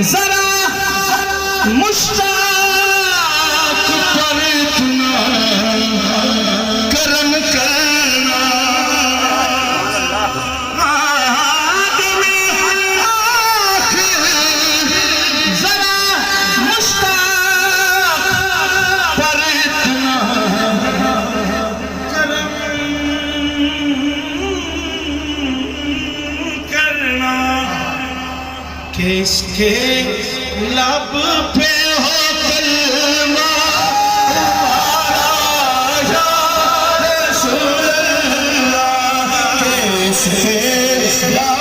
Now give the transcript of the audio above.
जरा मुश्ताक पर इतना करम करना। जरा मुश्ताक पर इतना करम करना कि इसके लब पे हो कलमा तुम्हारा या रसूल अल्लाह।